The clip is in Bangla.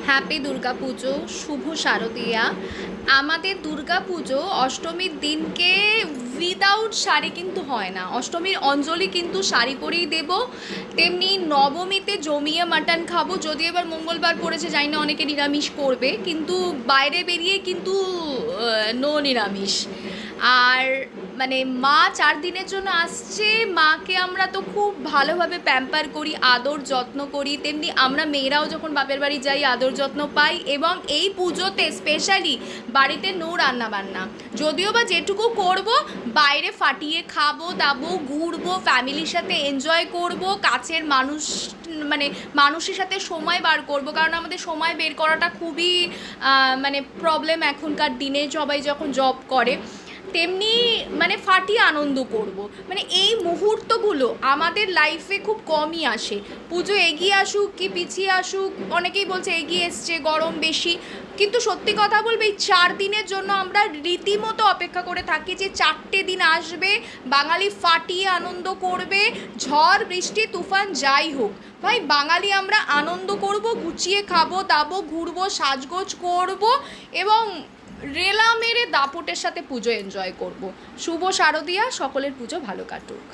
হ্যাপি দুর্গা পুজো, শুভ শারদীয়া। আমাদের দুর্গা পুজো অষ্টমীর দিনকে উইদাউট শাড়ি কিন্তু হয় না। অষ্টমীর অঞ্জলি কিন্তু শাড়ি পরেই দেব। তেমনি নবমীতে জমিয়ে মাটন খাবো, যদিও এবার মঙ্গলবার পড়েছে, জানি না অনেকে নিরামিষ করবে, কিন্তু বাইরে বেরিয়ে কিন্তু নো নিরামিষ। আর মানে মা 4 দিনের জন্য আসছে, মাকে আমরা তো খুব ভালোভাবে প্যাম্পার করি, আদর যত্ন করি। তেমনি আমরা মেয়েরাও যখন বাপের বাড়ি যাই আদর যত্ন পাই। এবং এই পুজোতে স্পেশালি বাড়িতে নো রান্নাবান্না, যদিও বা যেটুকু করব বাইরে ফাটিয়ে খাবো দাবো, ঘুরবো, ফ্যামিলির সাথে এনজয় করব, কাছের মানুষ মানে মানুষের সাথে সময় বার করব, কারণ আমাদের সময় বের করাটা খুবই মানে প্রবলেম এখনকার দিনে, সবাই যখন জব করে। তেমনি মানে ফাটিয়ে আনন্দ করব। মানে এই মুহূর্তগুলো আমাদের লাইফে খুব কমই আসে। পুজো এগিয়ে আসুক কি পিছিয়ে আসুক, অনেকেই বলছে এগিয়ে এসছে, গরম বেশি, কিন্তু সত্যি কথা বলবে এই 4 দিনের জন্য আমরা রীতিমতো অপেক্ষা করে থাকি যে 4টে দিন আসবে, বাঙালি ফাটিয়ে আনন্দ করবে, ঝড় বৃষ্টি তুফান যাই হোক। ভাই বাঙালি আমরা আনন্দ করব, গুছিয়ে খাবো দাবো, ঘুরবো, সাজগোজ করব এবং রেলা মেরে দাপটের সাথে পুজো এনজয় করব। শুভ শারদীয়া, সকলের পুজো ভালো কাটুক।